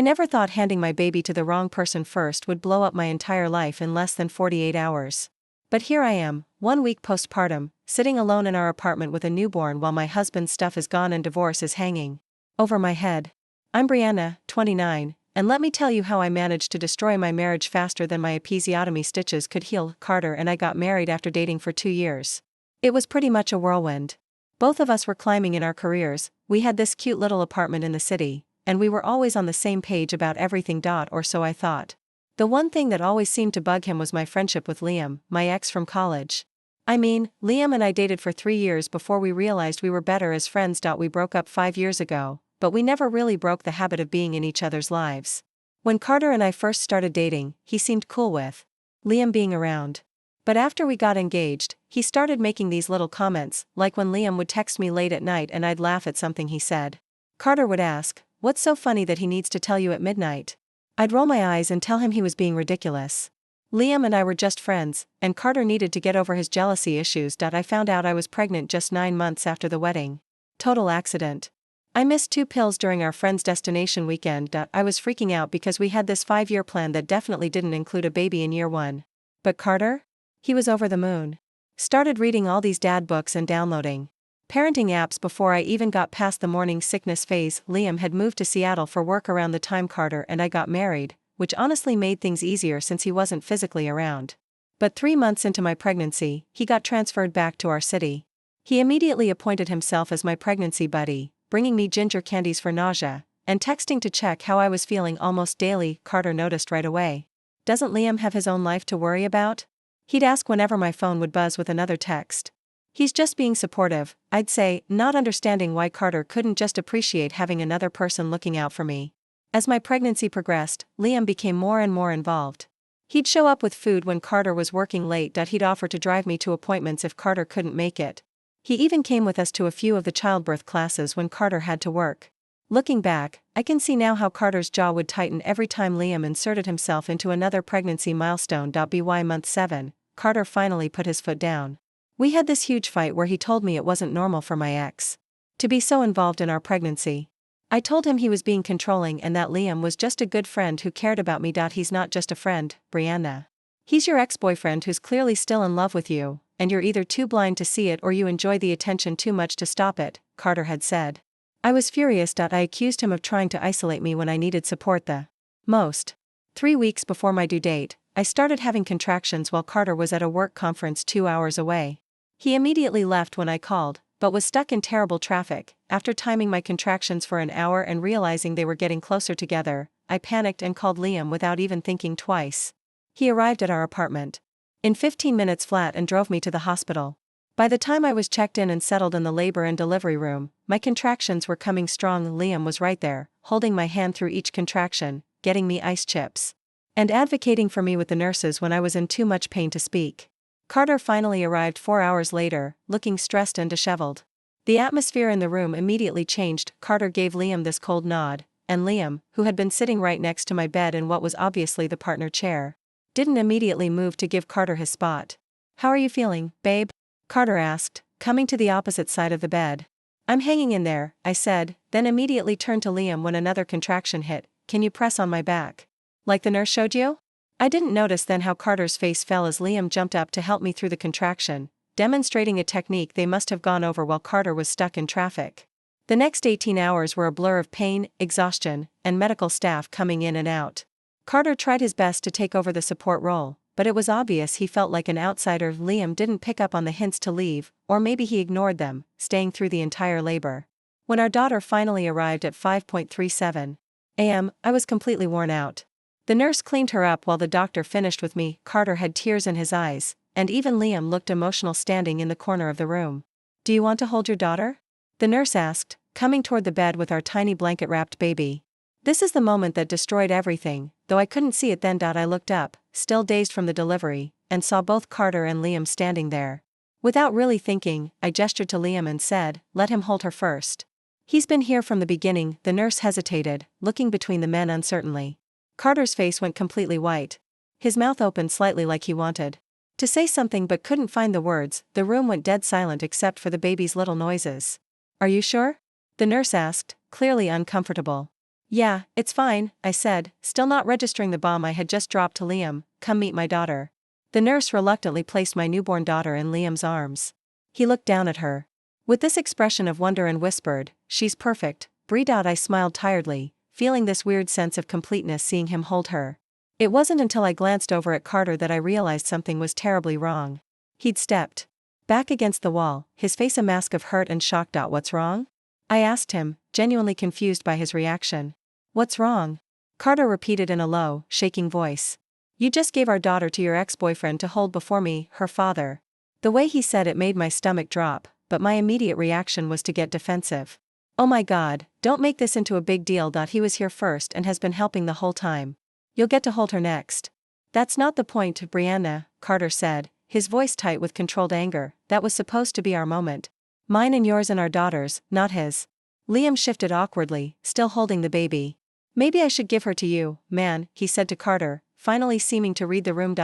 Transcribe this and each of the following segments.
never thought handing my baby to the wrong person first would blow up my entire life in less than 48 hours. But here I am, 1 week postpartum, sitting alone in our apartment with a newborn while my husband's stuff is gone and divorce is hanging over my head. I'm Brianna, 29, and let me tell you how I managed to destroy my marriage faster than my episiotomy stitches could heal. Carter and I got married after dating for 2 years. It was pretty much a whirlwind. Both of us were climbing in our careers, we had this cute little apartment in the city, and we were always on the same page about everything. Or so I thought. The one thing that always seemed to bug him was my friendship with Liam, my ex from college. I mean, Liam and I dated for 3 years before we realized we were better as friends. We broke up 5 years ago, but we never really broke the habit of being in each other's lives. When Carter and I first started dating, he seemed cool with Liam being around. But after we got engaged, he started making these little comments, like when Liam would text me late at night and I'd laugh at something he said. Carter would ask, "What's so funny that he needs to tell you at midnight?" I'd roll my eyes and tell him he was being ridiculous. Liam and I were just friends, and Carter needed to get over his jealousy issues. I found out I was pregnant just 9 months after the wedding. Total accident. I missed 2 pills during our friend's destination weekend. I was freaking out because we had this 5-year plan that definitely didn't include a baby in year 1. But Carter? He was over the moon. Started reading all these dad books and downloading parenting apps before I even got past the morning sickness phase. Liam had moved to Seattle for work around the time Carter and I got married, which honestly made things easier since he wasn't physically around. But 3 months into my pregnancy, he got transferred back to our city. He immediately appointed himself as my pregnancy buddy, bringing me ginger candies for nausea, and texting to check how I was feeling almost daily. Carter noticed right away. Doesn't Liam have his own life to worry about? He'd ask whenever my phone would buzz with another text. He's just being supportive, I'd say, not understanding why Carter couldn't just appreciate having another person looking out for me. As my pregnancy progressed, Liam became more and more involved. He'd show up with food when Carter was working late. He'd offer to drive me to appointments if Carter couldn't make it. He even came with us to a few of the childbirth classes when Carter had to work. Looking back, I can see now how Carter's jaw would tighten every time Liam inserted himself into another pregnancy milestone. By month 7, Carter finally put his foot down. We had this huge fight where he told me it wasn't normal for my ex to be so involved in our pregnancy. I told him he was being controlling and that Liam was just a good friend who cared about me. He's not just a friend, Brianna. He's your ex-boyfriend who's clearly still in love with you, and you're either too blind to see it or you enjoy the attention too much to stop it, Carter had said. I was furious. I accused him of trying to isolate me when I needed support the most. 3 weeks before my due date, I started having contractions while Carter was at a work conference 2 hours away. He immediately left when I called, but was stuck in terrible traffic. After timing my contractions for an hour and realizing they were getting closer together, I panicked and called Liam without even thinking twice. He arrived at our apartment in 15 minutes flat and drove me to the hospital. By the time I was checked in and settled in the labor and delivery room, my contractions were coming strong. Liam was right there, holding my hand through each contraction, getting me ice chips, and advocating for me with the nurses when I was in too much pain to speak. Carter finally arrived 4 hours later, looking stressed and disheveled. The atmosphere in the room immediately changed. Carter gave Liam this cold nod, and Liam, who had been sitting right next to my bed in what was obviously the partner chair, didn't immediately move to give Carter his spot. "How are you feeling, babe?" Carter asked, coming to the opposite side of the bed. "I'm hanging in there," I said, then immediately turned to Liam when another contraction hit. "Can you press on my back? Like the nurse showed you?" I didn't notice then how Carter's face fell as Liam jumped up to help me through the contraction, demonstrating a technique they must have gone over while Carter was stuck in traffic. The next 18 hours were a blur of pain, exhaustion, and medical staff coming in and out. Carter tried his best to take over the support role, but it was obvious he felt like an outsider. Liam didn't pick up on the hints to leave, or maybe he ignored them, staying through the entire labor. When our daughter finally arrived at 5:37 a.m., I was completely worn out. The nurse cleaned her up while the doctor finished with me. Carter had tears in his eyes, and even Liam looked emotional standing in the corner of the room. "Do you want to hold your daughter?" the nurse asked, coming toward the bed with our tiny blanket-wrapped baby. This is the moment that destroyed everything, though I couldn't see it then. I looked up, still dazed from the delivery, and saw both Carter and Liam standing there. Without really thinking, I gestured to Liam and said, "Let him hold her first. He's been here from the beginning." The nurse hesitated, looking between the men uncertainly. Carter's face went completely white. His mouth opened slightly like he wanted to say something but couldn't find the words. The room went dead silent except for the baby's little noises. "Are you sure?" the nurse asked, clearly uncomfortable. Yeah, it's fine, I said, still not registering the bomb I had just dropped to Liam. Come meet my daughter. The nurse reluctantly placed my newborn daughter in Liam's arms. He looked down at her with this expression of wonder and whispered, "She's perfect." Breathed out. I smiled tiredly, feeling this weird sense of completeness seeing him hold her. It wasn't until I glanced over at Carter that I realized something was terribly wrong. He'd stepped back against the wall, his face a mask of hurt and shock. What's wrong? I asked him, genuinely confused by his reaction. What's wrong? Carter repeated in a low, shaking voice. You just gave our daughter to your ex-boyfriend to hold before me, her father. The way he said it made my stomach drop, but my immediate reaction was to get defensive. Oh my God, don't make this into a big deal. He was here first and has been helping the whole time. You'll get to hold her next. That's not the point, Brianna, Carter said, his voice tight with controlled anger. That was supposed to be our moment. Mine and yours and our daughter's, not his. Liam shifted awkwardly, still holding the baby. Maybe I should give her to you, man, he said to Carter, finally seeming to read the room.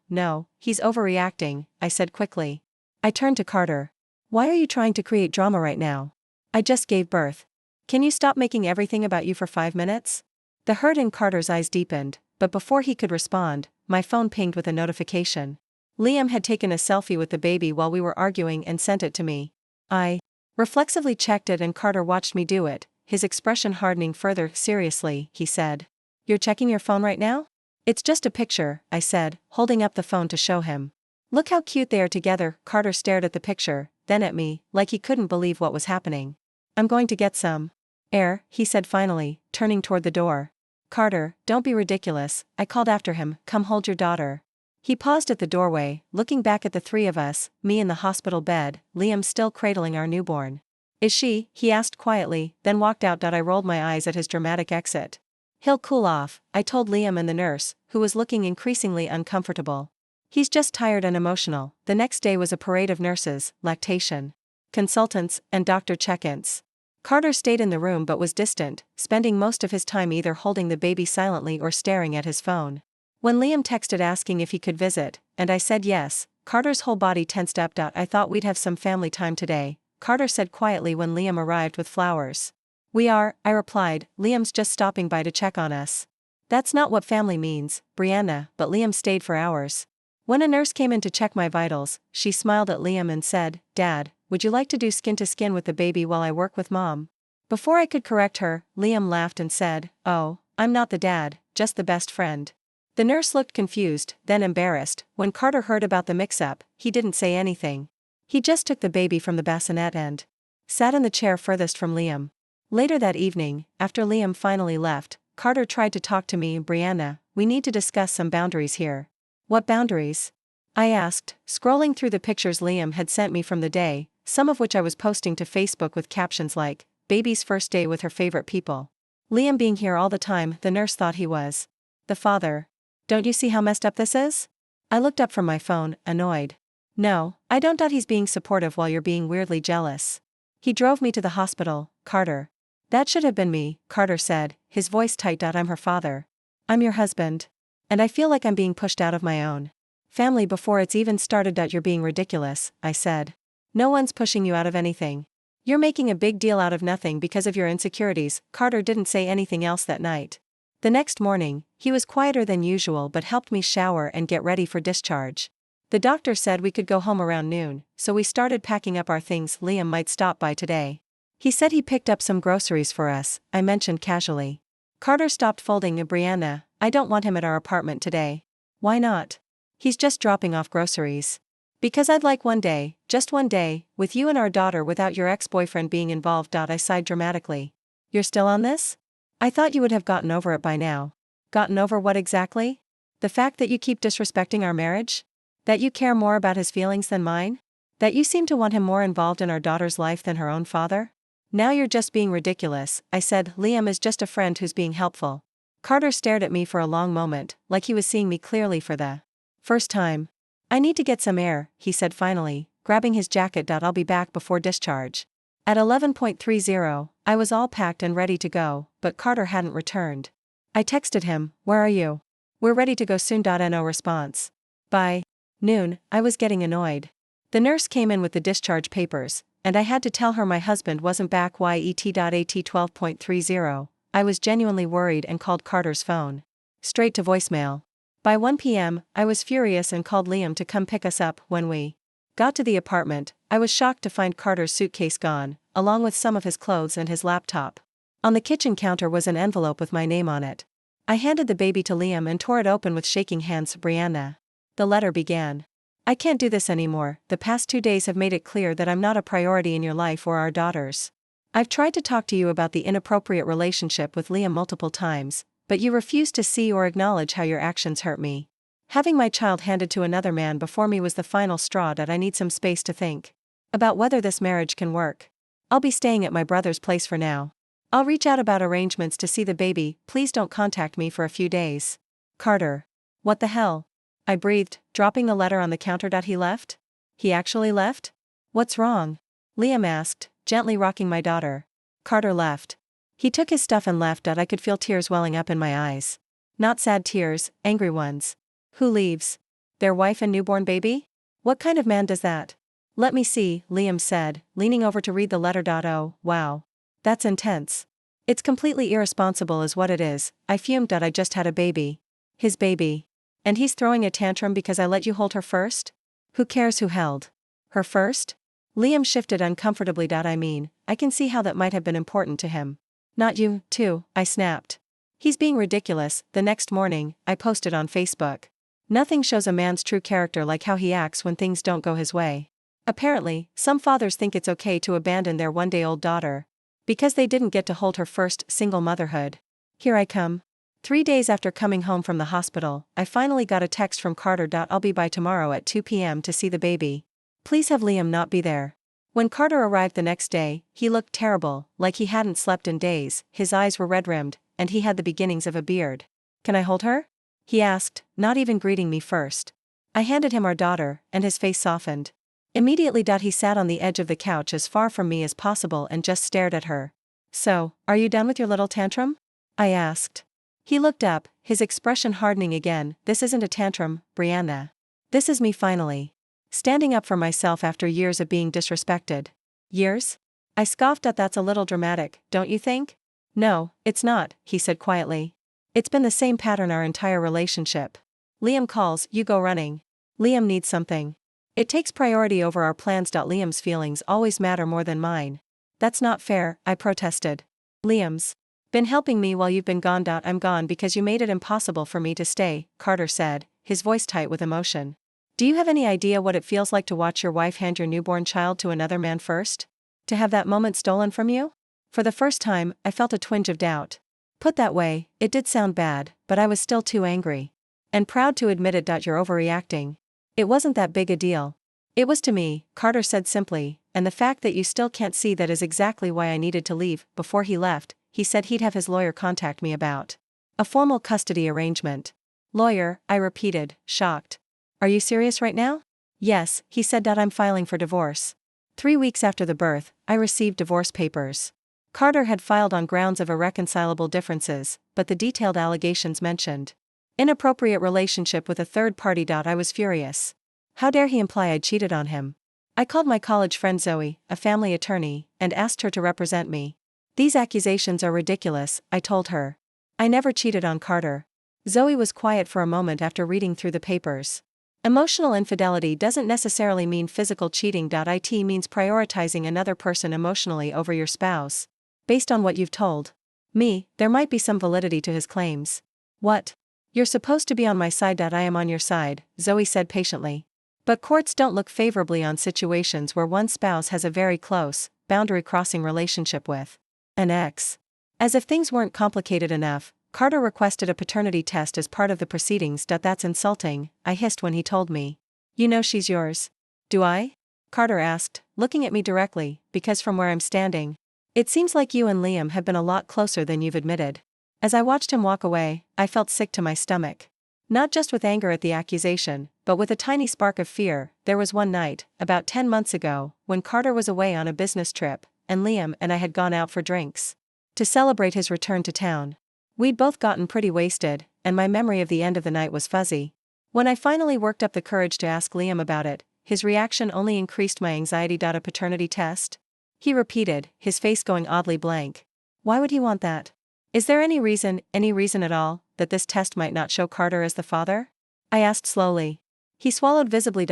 No, he's overreacting, I said quickly. I turned to Carter. Why are you trying to create drama right now? I just gave birth. Can you stop making everything about you for 5 minutes? The hurt in Carter's eyes deepened, but before he could respond, my phone pinged with a notification. Liam had taken a selfie with the baby while we were arguing and sent it to me. I reflexively checked it and Carter watched me do it, his expression hardening further. Seriously, he said. You're checking your phone right now? It's just a picture, I said, holding up the phone to show him. Look how cute they are together. Carter stared at the picture, then at me, like he couldn't believe what was happening. I'm going to get some air, he said finally, turning toward the door. Carter, don't be ridiculous, I called after him, come hold your daughter. He paused at the doorway, looking back at the three of us, me in the hospital bed, Liam still cradling our newborn. Is she? He asked quietly, then walked out. I rolled my eyes at his dramatic exit. He'll cool off, I told Liam and the nurse, who was looking increasingly uncomfortable. He's just tired and emotional. The next day was a parade of nurses, lactation consultants, and doctor check-ins. Carter stayed in the room but was distant, spending most of his time either holding the baby silently or staring at his phone. When Liam texted asking if he could visit, and I said yes, Carter's whole body tensed up. I thought we'd have some family time today, Carter said quietly when Liam arrived with flowers. We are, I replied, Liam's just stopping by to check on us. That's not what family means, Brianna, but Liam stayed for hours. When a nurse came in to check my vitals, she smiled at Liam and said, Dad, would you like to do skin to skin with the baby while I work with Mom? Before I could correct her, Liam laughed and said, Oh, I'm not the dad, just the best friend. The nurse looked confused, then embarrassed. When Carter heard about the mix-up, he didn't say anything. He just took the baby from the bassinet and sat in the chair furthest from Liam. Later that evening, after Liam finally left, Carter tried to talk to me. Brianna, we need to discuss some boundaries here. What boundaries? I asked, scrolling through the pictures Liam had sent me from the day, some of which I was posting to Facebook with captions like, baby's first day with her favorite people. Liam being here all the time, the nurse thought he was the father. Don't you see how messed up this is? I looked up from my phone, annoyed. No, I don't doubt he's being supportive while you're being weirdly jealous. He drove me to the hospital, Carter. That should have been me, Carter said, his voice tight. I'm her father. I'm your husband. And I feel like I'm being pushed out of my own family before it's even started. You're being ridiculous, I said. No one's pushing you out of anything. You're making a big deal out of nothing because of your insecurities. Carter didn't say anything else that night. The next morning, he was quieter than usual but helped me shower and get ready for discharge. The doctor said we could go home around noon, so we started packing up our things. Liam might stop by today. He said he picked up some groceries for us, I mentioned casually. Carter stopped folding. Brianna, I don't want him at our apartment today. Why not? He's just dropping off groceries. Because I'd like one day, just one day, with you and our daughter without your ex-boyfriend being involved. I sighed dramatically. You're still on this? I thought you would have gotten over it by now. Gotten over what exactly? The fact that you keep disrespecting our marriage? That you care more about his feelings than mine? That you seem to want him more involved in our daughter's life than her own father? Now you're just being ridiculous, I said. Liam is just a friend who's being helpful. Carter stared at me for a long moment, like he was seeing me clearly for the first time. I need to get some air, he said finally, grabbing his jacket. I'll be back before discharge. At 11:30, I was all packed and ready to go, but Carter hadn't returned. I texted him, where are you? We're ready to go soon. No response. By noon, I was getting annoyed. The nurse came in with the discharge papers, and I had to tell her my husband wasn't back yet. At 12:30, I was genuinely worried and called Carter's phone. Straight to voicemail. By 1 p.m., I was furious and called Liam to come pick us up. When we got to the apartment, I was shocked to find Carter's suitcase gone, along with some of his clothes and his laptop. On the kitchen counter was an envelope with my name on it. I handed the baby to Liam and tore it open with shaking hands. Brianna. The letter began. I can't do this anymore. The past 2 days have made it clear that I'm not a priority in your life or our daughters. I've tried to talk to you about the inappropriate relationship with Liam multiple times, but you refuse to see or acknowledge how your actions hurt me. Having my child handed to another man before me was the final straw. That I need some space to think about whether this marriage can work. I'll be staying at my brother's place for now. I'll reach out about arrangements to see the baby. Please don't contact me for a few days. Carter. What the hell? I breathed, dropping the letter on the counter. He left? He actually left? What's wrong? Liam asked, gently rocking my daughter. Carter left. He took his stuff and left. I could feel tears welling up in my eyes. Not sad tears, angry ones. Who leaves? Their wife and newborn baby? What kind of man does that? Let me see, Liam said, leaning over to read the letter. Oh, wow. That's intense. It's completely irresponsible is what it is. I fumed. I just had a baby. His baby. And he's throwing a tantrum because I let you hold her first? Who cares who held her first? Liam shifted uncomfortably. I mean, I can see how that might have been important to him. Not you, too, I snapped. He's being ridiculous. The next morning, I posted on Facebook. Nothing shows a man's true character like how he acts when things don't go his way. Apparently, some fathers think it's okay to abandon their one-day-old daughter because they didn't get to hold her first. Single motherhood. Here I come. 3 days after coming home from the hospital, I finally got a text from Carter. I'll be by tomorrow at 2 p.m. to see the baby. Please have Liam not be there. When Carter arrived the next day, he looked terrible, like he hadn't slept in days. His eyes were red-rimmed, and he had the beginnings of a beard. Can I hold her? He asked, not even greeting me first. I handed him our daughter, and his face softened. Immediately. He sat on the edge of the couch as far from me as possible and just stared at her. So, are you done with your little tantrum? I asked. He looked up, his expression hardening again. This isn't a tantrum, Brianna. This is me finally standing up for myself after years of being disrespected. Years? I scoffed. That's a little dramatic, don't you think? No, it's not, he said quietly. It's been the same pattern our entire relationship. Liam calls, you go running. Liam needs something. It takes priority over our plans. Liam's feelings always matter more than mine. That's not fair, I protested. Liam's been helping me while you've been gone. I'm gone because you made it impossible for me to stay, Carter said, his voice tight with emotion. Do you have any idea what it feels like to watch your wife hand your newborn child to another man first? To have that moment stolen from you? For the first time, I felt a twinge of doubt. Put that way, it did sound bad, but I was still too angry and proud to admit it. You're overreacting. It wasn't that big a deal. It was to me, Carter said simply, and the fact that you still can't see that is exactly why I needed to leave. Before he left, he said he'd have his lawyer contact me about a formal custody arrangement. Lawyer, I repeated, shocked. Are you serious right now? Yes, he said. I'm filing for divorce. 3 weeks after the birth, I received divorce papers. Carter had filed on grounds of irreconcilable differences, but the detailed allegations mentioned inappropriate relationship with a third party. I was furious. How dare he imply I'd cheated on him? I called my college friend Zoe, a family attorney, and asked her to represent me. These accusations are ridiculous, I told her. I never cheated on Carter. Zoe was quiet for a moment after reading through the papers. Emotional infidelity doesn't necessarily mean physical cheating. It means prioritizing another person emotionally over your spouse. Based on what you've told me, there might be some validity to his claims. What? You're supposed to be on my side. I am on your side, Zoe said patiently. But courts don't look favorably on situations where one spouse has a very close, boundary-crossing relationship with an ex. As if things weren't complicated enough, Carter requested a paternity test as part of the proceedings. That's insulting, I hissed when he told me. You know she's yours. Do I? Carter asked, looking at me directly, because from where I'm standing, it seems like you and Liam have been a lot closer than you've admitted. As I watched him walk away, I felt sick to my stomach. Not just with anger at the accusation, but with a tiny spark of fear. There was one night, about 10 months ago, when Carter was away on a business trip, and Liam and I had gone out for drinks to celebrate his return to town. We'd both gotten pretty wasted, and my memory of the end of the night was fuzzy. When I finally worked up the courage to ask Liam about it, his reaction only increased my anxiety. A paternity test? He repeated, his face going oddly blank. Why would he want that? Is there any reason at all, that this test might not show Carter as the father? I asked slowly. He swallowed visibly.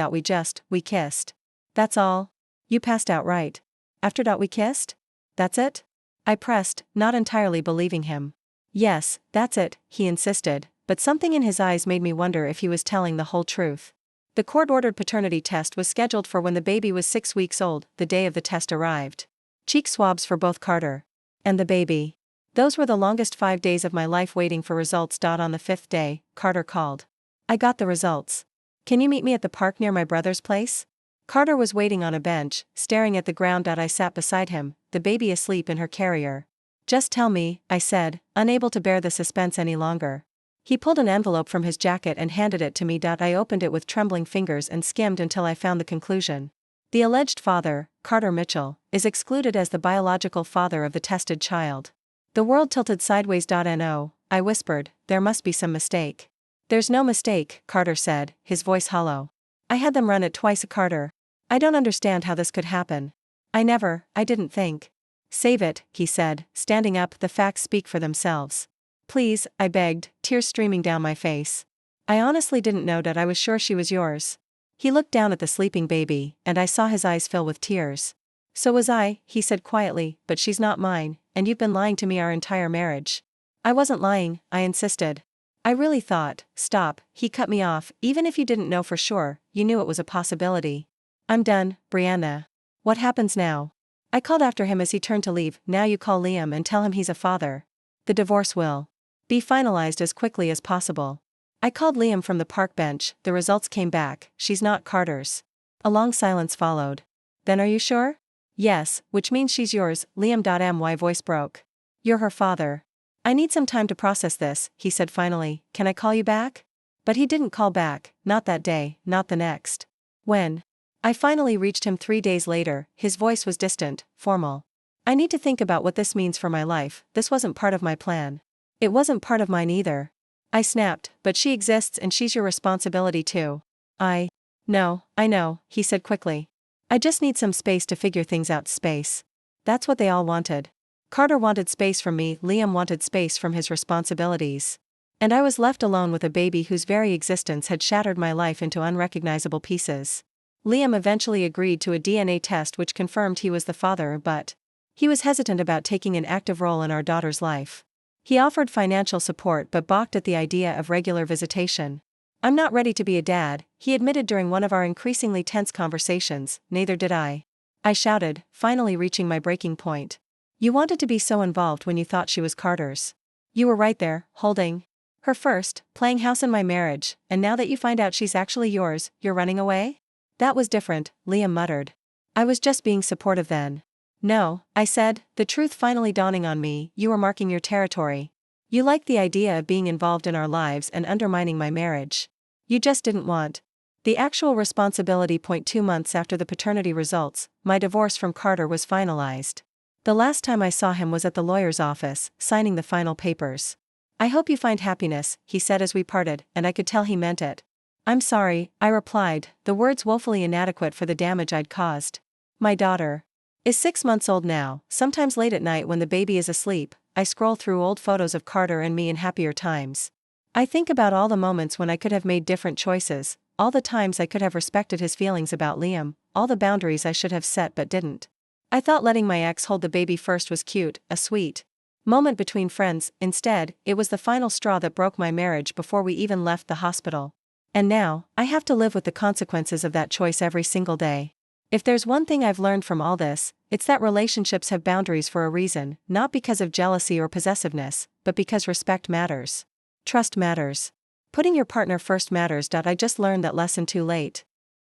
We kissed. That's all? You passed out right after we kissed? That's it? I pressed, not entirely believing him. Yes, that's it, he insisted, but something in his eyes made me wonder if he was telling the whole truth. The court-ordered paternity test was scheduled for when the baby was 6 weeks old. The day of the test arrived. Cheek swabs for both Carter and the baby. Those were the longest 5 days of my life waiting for results. On the 5th day, Carter called. I got the results. Can you meet me at the park near my brother's place? Carter was waiting on a bench, staring at the ground. I sat beside him, the baby asleep in her carrier. Just tell me, I said, unable to bear the suspense any longer. He pulled an envelope from his jacket and handed it to me. I opened it with trembling fingers and skimmed until I found the conclusion. The alleged father, Carter Mitchell, is excluded as the biological father of the tested child. The world tilted sideways. No, I whispered, there must be some mistake. There's no mistake, Carter said, his voice hollow. I had them run it twice. Carter. I don't understand how this could happen. I didn't think. Save it, he said, standing up. The facts speak for themselves. Please, I begged, tears streaming down my face. I honestly didn't know. I was sure she was yours. He looked down at the sleeping baby, and I saw his eyes fill with tears. So was I, he said quietly, but she's not mine, and you've been lying to me our entire marriage. I wasn't lying, I insisted. I really thought. Stop, he cut me off. Even if you didn't know for sure, you knew it was a possibility. I'm done, Brianna. What happens now? I called after him as he turned to leave. Now you call Liam and tell him he's a father. The divorce will be finalized as quickly as possible. I called Liam from the park bench. The results came back. She's not Carter's. A long silence followed. Then are you sure? Yes, which means she's yours. My voice broke. You're her father. I need some time to process this, he said finally. Can I call you back? But he didn't call back, not that day, not the next. When I finally reached him 3 days later, his voice was distant, formal. I need to think about what this means for my life. This wasn't part of my plan. It wasn't part of mine either. I snapped, but she exists and she's your responsibility too. No, I know, he said quickly. I just need some space to figure things out. Space. That's what they all wanted. Carter wanted space from me, Liam wanted space from his responsibilities. And I was left alone with a baby whose very existence had shattered my life into unrecognizable pieces. Liam eventually agreed to a DNA test which confirmed he was the father, but he was hesitant about taking an active role in our daughter's life. He offered financial support but balked at the idea of regular visitation. I'm not ready to be a dad, he admitted during one of our increasingly tense conversations. Neither did I. I shouted, finally reaching my breaking point. You wanted to be so involved when you thought she was Carter's. You were right there, holding her first, playing house in my marriage, and now that you find out she's actually yours, you're running away? That was different, Liam muttered. I was just being supportive then. No, I said, the truth finally dawning on me. You were marking your territory. You liked the idea of being involved in our lives and undermining my marriage. You just didn't want the actual responsibility. 2 months after the paternity results, my divorce from Carter was finalized. The last time I saw him was at the lawyer's office, signing the final papers. I hope you find happiness, he said as we parted, and I could tell he meant it. I'm sorry, I replied, the words woefully inadequate for the damage I'd caused. My daughter is 6 months old now. Sometimes late at night when the baby is asleep, I scroll through old photos of Carter and me in happier times. I think about all the moments when I could have made different choices, all the times I could have respected his feelings about Liam, all the boundaries I should have set but didn't. I thought letting my ex hold the baby first was cute, a sweet moment between friends. Instead, it was the final straw that broke my marriage before we even left the hospital. And now, I have to live with the consequences of that choice every single day. If there's one thing I've learned from all this, it's that relationships have boundaries for a reason, not because of jealousy or possessiveness, but because respect matters. Trust matters. Putting your partner first matters. I just learned that lesson too late.